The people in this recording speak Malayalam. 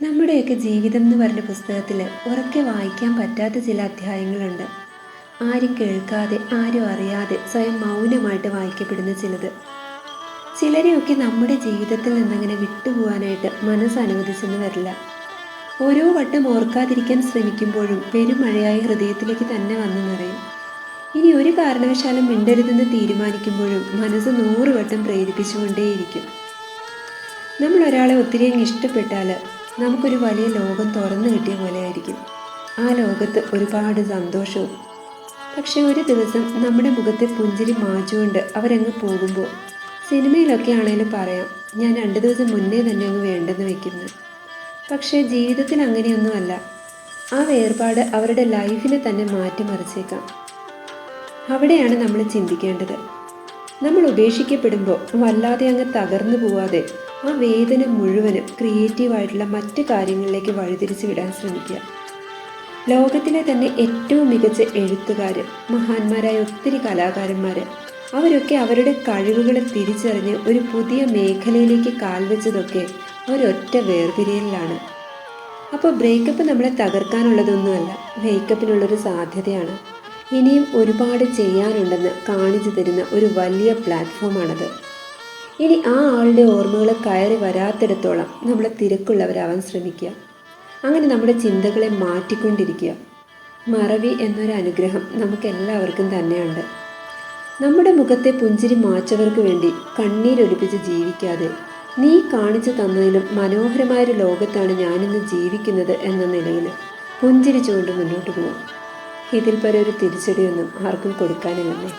നമ്മുടെയൊക്കെ ജീവിതം എന്ന് പറഞ്ഞ പുസ്തകത്തിൽ ഉറക്കെ വായിക്കാൻ പറ്റാത്ത ചില അധ്യായങ്ങളുണ്ട്. ആരും കേൾക്കാതെ ആരും അറിയാതെ സ്വയം മൗനമായിട്ട് വായിക്കപ്പെടുന്ന ചിലത്. ചിലരെയൊക്കെ നമ്മുടെ ജീവിതത്തിൽ നിന്നങ്ങനെ വിട്ടുപോകാനായിട്ട് മനസ്സ് അനുവദിച്ചെന്ന് വരില്ല. ഓരോ വട്ടം ഓർക്കാതിരിക്കാൻ ശ്രമിക്കുമ്പോഴും പെരുമഴയായി ഹൃദയത്തിലേക്ക് തന്നെ വന്നു നിറയും. ഇനി ഒരു കാരണവശാലും മിണ്ടരുതെന്ന് തീരുമാനിക്കുമ്പോഴും മനസ്സ് 100 വട്ടം പ്രേരിപ്പിച്ചുകൊണ്ടേയിരിക്കും. നമ്മൾ ഒരാളെ ഒത്തിരി അങ്ങ് ഇഷ്ടപ്പെട്ടാൽ നമുക്കൊരു വലിയ ലോകം തുറന്നു കിട്ടിയ പോലെ ആയിരിക്കും. ആ ലോകത്ത് ഒരുപാട് സന്തോഷവും. പക്ഷെ ഒരു ദിവസം നമ്മുടെ മുഖത്തെ പുഞ്ചിരി മാച്ചുകൊണ്ട് അവരങ്ങ് പോകുമ്പോൾ സിനിമയിലൊക്കെ ആണെങ്കിലും പറയാം, ഞാൻ 2 ദിവസം മുന്നേ തന്നെ അങ്ങ് വേണ്ടെന്ന് വെക്കുന്നു. പക്ഷേ ജീവിതത്തിൽ അങ്ങനെയൊന്നുമല്ല. ആ വേർപാട് അവരുടെ ലൈഫിനെ തന്നെ മാറ്റിമറിച്ചേക്കാം. അവിടെയാണ് നമ്മൾ ചിന്തിക്കേണ്ടത്. നമ്മൾ ഉപേക്ഷിക്കപ്പെടുമ്പോൾ വല്ലാതെ അങ്ങ് തകർന്നു പോവാതെ ആ വേദന മുഴുവനും ക്രിയേറ്റീവായിട്ടുള്ള മറ്റു കാര്യങ്ങളിലേക്ക് വഴിതിരിച്ചു വിടാൻ ശ്രമിക്കുക. ലോകത്തിലെ തന്നെ ഏറ്റവും മികച്ച എഴുത്തുകാർ, മഹാന്മാരായ ഒത്തിരി കലാകാരന്മാർ, അവരൊക്കെ അവരുടെ കഴിവുകളെ തിരിച്ചറിഞ്ഞ് ഒരു പുതിയ മേഖലയിലേക്ക് കാൽവെച്ചതൊക്കെ ഒരൊറ്റ വേർപിരിയലിലാണ്. അപ്പോൾ ബ്രേക്കപ്പ് നമ്മളെ തകർക്കാനുള്ളതൊന്നുമല്ല, വേക്കപ്പിനുള്ളൊരു സാധ്യതയാണ്. ഇനിയും ഒരുപാട് ചെയ്യാനുണ്ടെന്ന് കാണിച്ചു തരുന്ന ഒരു വലിയ പ്ലാറ്റ്ഫോമാണത്. ഇനി ആ ആളുടെ ഓർമ്മകൾ കയറി വരാത്തിടത്തോളം നമ്മൾ തിരക്കുള്ളവരാവാൻ ശ്രമിക്കുക. അങ്ങനെ നമ്മുടെ ചിന്തകളെ മാറ്റിക്കൊണ്ടിരിക്കുക. മറവി എന്നൊരു അനുഗ്രഹം നമുക്കെല്ലാവർക്കും തന്നെയുണ്ട്. നമ്മുടെ മുഖത്തെ പുഞ്ചിരി മാച്ചവർക്ക് വേണ്ടി കണ്ണീരൊലിപ്പിച്ച് ജീവിക്കാതെ, നീ കാണിച്ചു തന്നതിലും മനോഹരമായൊരു ലോകത്താണ് ഞാനിന്ന് ജീവിക്കുന്നത് എന്ന നിലയിൽ പുഞ്ചിരിച്ചുകൊണ്ട് മുന്നോട്ട് പോകും. ഇതിൽ പരം ഒരു തിരിച്ചടിയൊന്നും ആർക്കും കൊടുക്കാനില്ലെന്നേ.